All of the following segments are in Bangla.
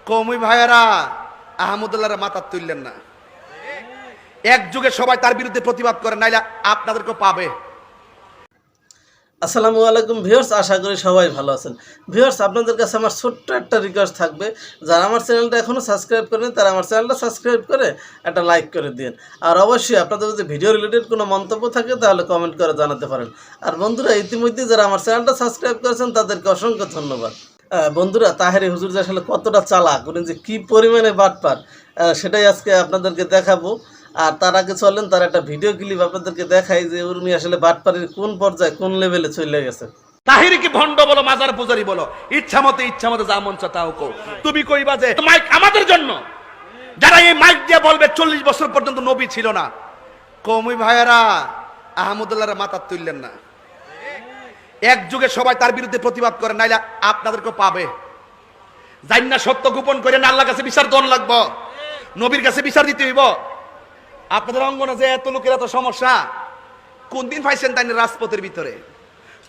কওমি ভাইয়েরা আহমদুল্লাহর মাথা তুললেন না। এক যুগে সবাই তার বিরুদ্ধে প্রতিবাদ করে, নাইলে আপনাদেরকে পাবে। আসসালামু আলাইকুম ভিউয়ার্স, আশা করি সবাই ভালো আছেন। ভিউয়ার্স, আপনাদের কাছে আমার ছোট্ট একটা রিকোয়েস্ট থাকবে, যারা আমার চ্যানেলটা এখনও সাবস্ক্রাইব করেন তারা আমার চ্যানেলটা সাবস্ক্রাইব করে একটা লাইক করে দিন। আর অবশ্যই আপনাদের যদি ভিডিও রিলেটেড কোনো মন্তব্য থাকে তাহলে কমেন্ট করে জানাতে পারেন। আর বন্ধুরা, ইতিমধ্যে যারা আমার চ্যানেলটা সাবস্ক্রাইব করেছেন তাদেরকে অসংখ্য ধন্যবাদ। বন্ধুরা, তাহেরি হুজুর যে আসলে কতটা চালাক, উনি যে কী পরিমাণে বাটপার সেটাই আজকে আপনাদেরকে দেখাবো। আর তার আগে চলেন তার একটা ভিডিও ক্লিপ আপনাদেরকে দেখাই যে উনি আসলে বাটপাড়ির কোন পর্যায়ে কোন লেভেলে চলে গেছে। তাহিরি কি ভণ্ড বলো, মাজার পূজারি বলো, ইচ্ছা মতো যা মন চায় তাও কও। তুমি কইবা যে মাইক আমাদের জন্য, যারা এই মাইক দিয়ে বলবে 40 বছর পর্যন্ত নবী ছিল না। কওমি ভাইয়েরা আহমদুল্লাহর মাথা তুললেন না। এক যুগে সবাই তার বিরুদ্ধে প্রতিবাদ করে, নাইলে আপনাদেরকে পাবে। জানি না সত্য গোপন করে না, আল্লাহর কাছে বিচার দন লাগবো, নবীর কাছে বিচার দিতে হইব। আপনাদের অঙ্গনে যে এত লোকের এত সমস্যা, কোন দিন পাইছেন তাই রাজপথের ভিতরে?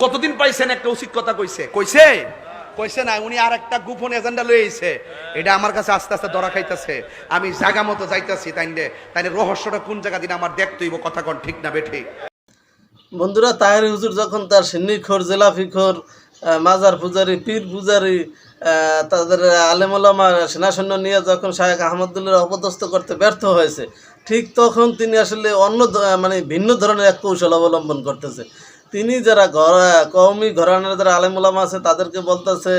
কতদিন পাইছেন একটা উচিত কথা কইছে কইছে না? উনি আর একটা গোপন এজেন্ডা লয়ে আইছে, এটা আমার কাছে আস্তে আস্তে ধরা খাইতেছে। আমি জায়গা মতো যাইতাছি, তাই রহস্যটা কোন জায়গা দিন আমার দেখতে হইব। কথা কোন ঠিক না বেঠিক? বন্ধুরা, তাহেরি হুজুর যখন তার সিন্নিখোর, জেলাফিখোর, মাজার পূজারি, পীর পূজারি, তাদের আলেমুলামা সেনা সৈন্য নিয়ে যখন শায়েখ আহমদুল্লাহর অপদস্থ করতে ব্যর্থ হয়েছে, ঠিক তখন তিনি আসলে ভিন্ন ধরনের এক কৌশল অবলম্বন করতেছে। তিনি যারা কওমি ঘরানার যারা আলেমুলামা আছে তাদেরকে বলতেছে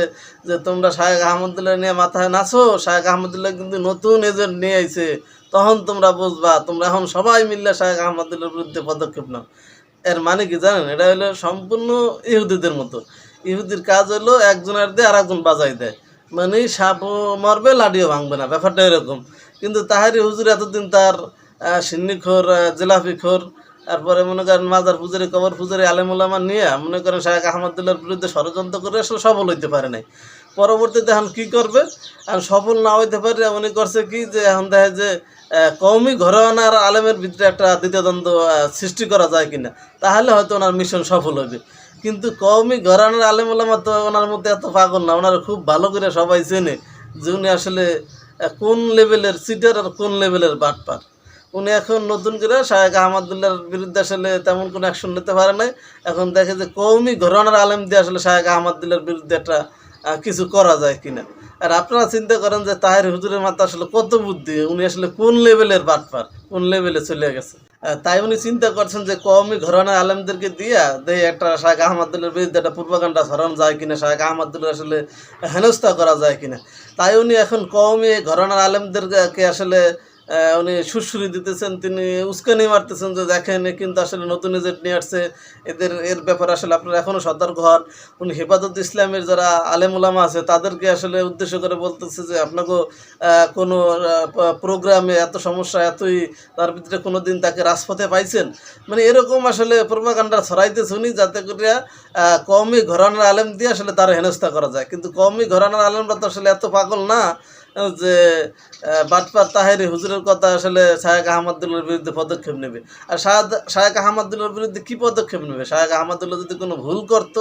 যে তোমরা শায়েখ আহমদুল্লাহ নিয়ে মাথায় নাচো, শায়েখ আহমদুল্লাহ কিন্তু নতুন এজেন্ট নিয়ে আইছে, তখন তোমরা বুঝবা, তোমরা এখন সবাই মিললে শায়েখ আহমদুল্লাহর বিরুদ্ধে পদক্ষেপ নাও। এর মানে কি জানেন? এটা হলো সম্পূর্ণ ইহুদিদের মতো। ইহুদির কাজ হলো একজনের দিয়ে আর একজন বাজাই দেয়, মানে সাপ মরবে লাডিও ভাঙবে না, ব্যাপারটা এরকম। কিন্তু তাহেরি হুজুর এতদিন তার সিন্নিখোর, জেলাফিখোর, তারপরে মনে করেন মাজার পূজারি, কবর পূজারি, আলেমুলামা নিয়ে মনে করেন শায়েখ আহমদুল্লাহর বিরুদ্ধে ষড়যন্ত্র করে আসলে সফল হইতে পারে নাই। পরবর্তীতে এখন কী করবে, আর সফল না হইতে পারে উনি করছে কি, যে এখন দেখে যে কওমি ঘরানার আলেমের ভিতরে একটা দ্বিতীয়দ্বন্দ্ব সৃষ্টি করা যায় কিনা, তাহলে হয়তো ওনার মিশন সফল হবে। কিন্তু কওমি ঘরানার আলেমুলামা তো ওনার মধ্যে এত পাগল না, ওনারা খুব ভালো করে সবাই চেনে যে উনি আসলে কোন লেভেলের সিটার আর কোন লেভেলের বাটপার। উনি এখন নতুন করে শায়েখ আহমদুল্লাহর বিরুদ্ধে আসলে তেমন কোনো অ্যাকশন নিতে পারে নাই। এখন দেখে যে কওমি ঘরানার আলেম দিয়ে আসলে শায়েখ আহমদুল্লাহর বিরুদ্ধে একটা কিছু করা যায় কিনা। আর আপনারা চিন্তা করেন যে তাহেরি হুজুরের মাথা আসলে কত বুদ্ধি, উনি আসলে কোন লেভেলের বাটপার, কোন লেভেলে চলে গেছে। তাই উনি চিন্তা করছেন যে কওমি ঘরানার আলেমদেরকে দিয়া দেখে একটা শায়েখ আহমদুল্লাহর বিরুদ্ধে একটা পূর্বাকাণ্ডা ছড়ানো যায় কিনা, শায়েখ আহমদুল্লাহ আসলে হেনস্থা করা যায় কিনা। তাই উনি এখন কওমি ঘরানার আলেমদেরকে আসলে উনি সুরসুরি দিতেছেন, তিনি উস্কানি মারতেছেন যে দেখেন কিন্তু আসলে নতুন এজেন্ট নিয়ে আসছে, এর ব্যাপারে আসলে আপনারা এখনও সতর্ক হন। উনি হেফাজত ইসলামের যারা আলেমুলামা আছে তাদেরকে আসলে উদ্দেশ্য করে বলতেছে যে আপনাকে কোনো প্রোগ্রামে এত সমস্যা, এতই তার ভিতরে কোনো দিন তাকে রাজপথে পাইছেন, মানে এরকম আসলে প্রোপাগান্ডা ছড়াইতেছে উনি, যাতে করে কওমি ঘরানার আলেম দিয়ে আসলে তার হেনস্থা করা যায়। কিন্তু কওমি ঘরানার আলেমরা তো আসলে এত পাগল না যে বাটপার তাহেরি হুজুরের কথা আসলে শায়েখ আহমদুল্লাহর বিরুদ্ধে পদক্ষেপ নেবে। আর শায়েখ আহমদুল্লাহর বিরুদ্ধে কী পদক্ষেপ নেবে? শায়েখ আহমদুল্লাহ যদি কোনো ভুল করতো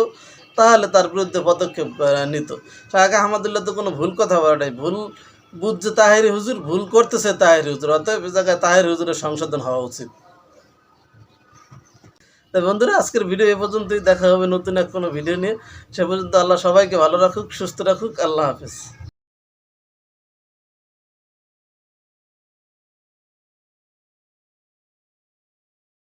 তাহলে তার বিরুদ্ধে পদক্ষেপ নিত। শায়েখ আহমদুল্লাহ তো কোনো ভুল কথা বলে নাই, ভুল বুঝছে তাহেরি হুজুর, ভুল করতেছে তাহেরি হুজুর, অতএব এ জায়গায় তাহেরি হুজুরের সংশোধন হওয়া উচিত। তাই বন্ধুরা, আজকের ভিডিও এ পর্যন্তই। দেখা হবে নতুন এক কোনো ভিডিও নিয়ে। সে পর্যন্ত আল্লাহ সবাইকে ভালো রাখুক, সুস্থ রাখুক। আল্লাহ হাফেজ।